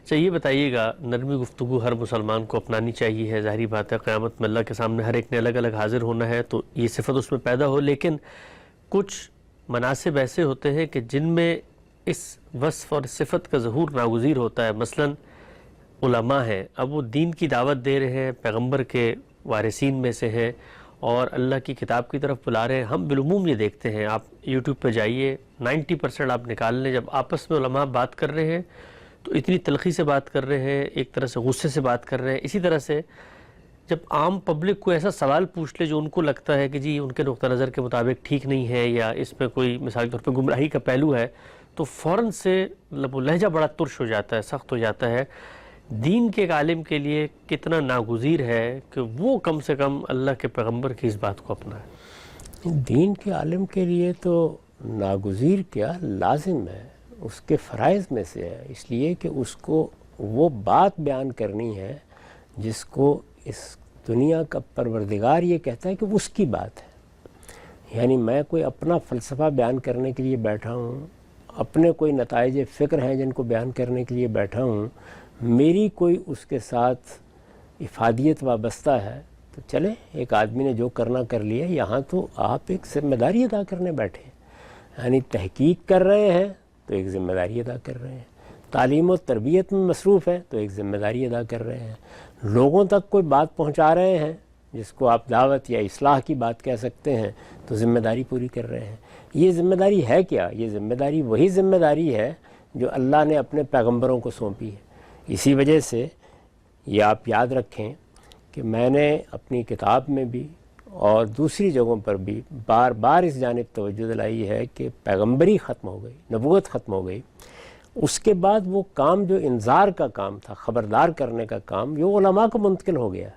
اچھا یہ بتائیے گا، نرمی گفتگو ہر مسلمان کو اپنانی چاہیے ہے، ظاہری بات ہے قیامت میں اللہ کے سامنے ہر ایک نے الگ الگ حاضر ہونا ہے تو یہ صفت اس میں پیدا ہو، لیکن کچھ مناسب ایسے ہوتے ہیں کہ جن میں اس وصف اور صفت کا ظہور ناگزیر ہوتا ہے. مثلا علماء ہیں، اب وہ دین کی دعوت دے رہے ہیں، پیغمبر کے وارثین میں سے ہیں اور اللہ کی کتاب کی طرف بلا رہے ہیں. ہم بالعموم یہ دیکھتے ہیں، آپ یوٹیوب پہ جائیے 90% آپ نکال لیں، جب آپس میں علماء بات کر رہے ہیں تو اتنی تلخی سے بات کر رہے ہیں، ایک طرح سے غصے سے بات کر رہے ہیں. اسی طرح سے جب عام پبلک کو ایسا سوال پوچھ لے جو ان کو لگتا ہے کہ جی ان کے نقطہ نظر کے مطابق ٹھیک نہیں ہے یا اس میں کوئی مثال کے طور پہ گمراہی کا پہلو ہے، تو فوراً سے وہ لہجہ بڑا ترش ہو جاتا ہے، سخت ہو جاتا ہے. دین کے ایک عالم کے لیے کتنا ناگزیر ہے کہ وہ کم سے کم اللہ کے پیغمبر کی اس بات کو اپنائے؟ دین کے عالم کے لیے تو ناگزیر کیا، لازم ہے، اس کے فرائض میں سے ہے، اس لیے کہ اس کو وہ بات بیان کرنی ہے جس کو اس دنیا کا پروردگار یہ کہتا ہے کہ اس کی بات ہے. یعنی میں کوئی اپنا فلسفہ بیان کرنے کے لیے بیٹھا ہوں، اپنے کوئی نتائج فکر ہیں جن کو بیان کرنے کے لیے بیٹھا ہوں، میری کوئی اس کے ساتھ افادیت وابستہ ہے تو چلے، ایک آدمی نے جو کرنا کر لیا. یہاں تو آپ ایک ذمہ داری ادا کرنے بیٹھے ہیں، یعنی تحقیق کر رہے ہیں تو ایک ذمہ داری ادا کر رہے ہیں، تعلیم و تربیت میں مصروف ہے تو ایک ذمہ داری ادا کر رہے ہیں، لوگوں تک کوئی بات پہنچا رہے ہیں جس کو آپ دعوت یا اصلاح کی بات کہہ سکتے ہیں تو ذمہ داری پوری کر رہے ہیں. یہ ذمہ داری ہے کیا؟ یہ ذمہ داری وہی ذمہ داری ہے جو اللہ نے اپنے پیغمبروں کو سونپی ہے. اسی وجہ سے یہ آپ یاد رکھیں کہ میں نے اپنی کتاب میں بھی اور دوسری جگہوں پر بھی بار بار اس جانب توجہ دلائی ہے کہ پیغمبری ختم ہو گئی، نبوت ختم ہو گئی. اس کے بعد وہ کام جو انذار کا کام تھا، خبردار کرنے کا کام، یہ علماء کو منتقل ہو گیا.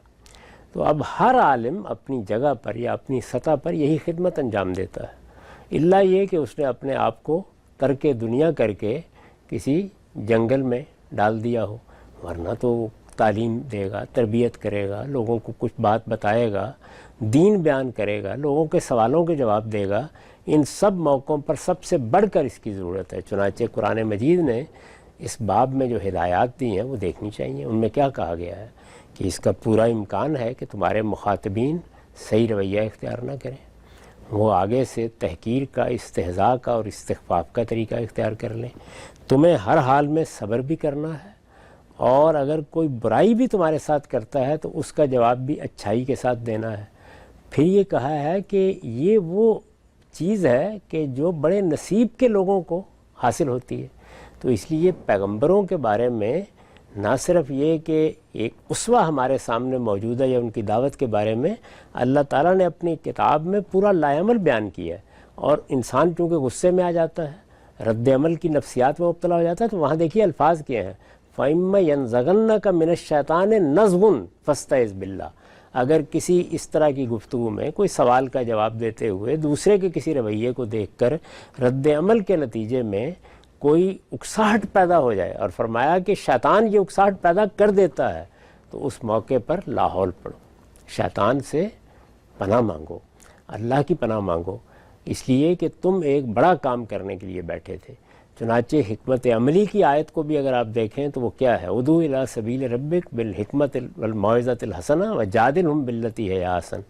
تو اب ہر عالم اپنی جگہ پر یا اپنی سطح پر یہی خدمت انجام دیتا ہے، الا یہ کہ اس نے اپنے آپ کو ترک دنیا کر کے کسی جنگل میں ڈال دیا ہو، ورنہ تو تعلیم دے گا، تربیت کرے گا، لوگوں کو کچھ بات بتائے گا، دین بیان کرے گا، لوگوں کے سوالوں کے جواب دے گا. ان سب موقعوں پر سب سے بڑھ کر اس کی ضرورت ہے. چنانچہ قرآن مجید نے اس باب میں جو ہدایات دی ہیں وہ دیکھنی چاہیے. ان میں کیا کہا گیا ہے کہ اس کا پورا امکان ہے کہ تمہارے مخاطبین صحیح رویہ اختیار نہ کریں، وہ آگے سے تحقیر کا، استہزاء کا اور استخفاف کا طریقہ اختیار کر لیں. تمہیں ہر حال میں صبر بھی کرنا ہے، اور اگر کوئی برائی بھی تمہارے ساتھ کرتا ہے تو اس کا جواب بھی اچھائی کے ساتھ دینا ہے. پھر یہ کہا ہے کہ یہ وہ چیز ہے کہ جو بڑے نصیب کے لوگوں کو حاصل ہوتی ہے. تو اس لیے پیغمبروں کے بارے میں نہ صرف یہ کہ ایک اسوہ ہمارے سامنے موجود ہے یا ان کی دعوت کے بارے میں اللہ تعالیٰ نے اپنی کتاب میں پورا لائعمل بیان کیا ہے. اور انسان چونکہ غصے میں آ جاتا ہے، رد عمل کی نفسیات میں مبتلا ہو جاتا ہے، تو وہاں دیکھیے الفاظ کیا ہیں، فَإِمَّا يَنزَغَنَّكَ مِنَ الشَّيْطَانِ نَزْغٌ فَاسْتَعِذْ بِاللَّهِ. اگر کسی اس طرح کی گفتگو میں کوئی سوال کا جواب دیتے ہوئے دوسرے کے کسی رویے کو دیکھ کر رد عمل کے نتیجے میں کوئی اکساہٹ پیدا ہو جائے، اور فرمایا کہ شیطان یہ اکساہٹ پیدا کر دیتا ہے، تو اس موقع پر لاحول پڑھو، شیطان سے پناہ مانگو، اللہ کی پناہ مانگو، اس لیے کہ تم ایک بڑا کام کرنے کے لیے بیٹھے تھے. چنانچہ حکمت عملی کی آیت کو بھی اگر آپ دیکھیں تو وہ کیا ہے، ادعو الی سبیل ربک بالحکمت والموعظۃ الحسنہ وجادلہم باللتی ہی احسن.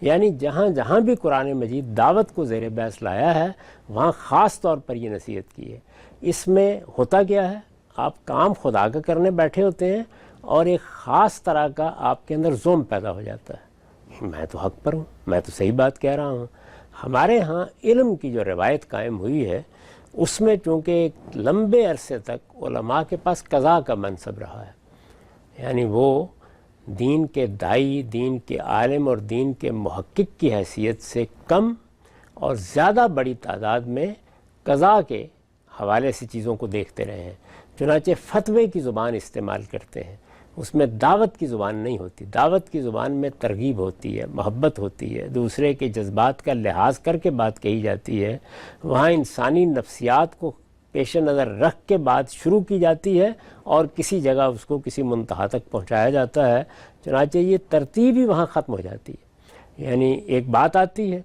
یعنی جہاں جہاں بھی قرآن مجید دعوت کو زیر بحث لایا ہے وہاں خاص طور پر یہ نصیحت کی ہے. اس میں ہوتا کیا ہے، آپ کام خدا کا کرنے بیٹھے ہوتے ہیں اور ایک خاص طرح کا آپ کے اندر ذوم پیدا ہو جاتا ہے، میں تو حق پر ہوں، میں تو صحیح بات کہہ رہا ہوں. ہمارے ہاں علم کی جو روایت قائم ہوئی ہے اس میں چونکہ ایک لمبے عرصے تک علماء کے پاس قضاء کا منصب رہا ہے، یعنی وہ دین کے دائی، دین کے عالم اور دین کے محقق کی حیثیت سے کم اور زیادہ بڑی تعداد میں قضاء کے حوالے سے چیزوں کو دیکھتے رہے ہیں. چنانچہ فتوے کی زبان استعمال کرتے ہیں، اس میں دعوت کی زبان نہیں ہوتی. دعوت کی زبان میں ترغیب ہوتی ہے، محبت ہوتی ہے، دوسرے کے جذبات کا لحاظ کر کے بات کہی جاتی ہے. وہاں انسانی نفسیات کو پیش نظر رکھ کے بات شروع کی جاتی ہے اور کسی جگہ اس کو کسی منتہا تک پہنچایا جاتا ہے. چنانچہ یہ ترتیب ہی وہاں ختم ہو جاتی ہے. یعنی ایک بات آتی ہے،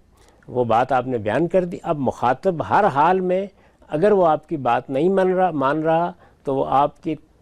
وہ بات آپ نے بیان کر دی، اب مخاطب ہر حال میں اگر وہ آپ کی بات نہیں مان رہا تو وہ آپ کی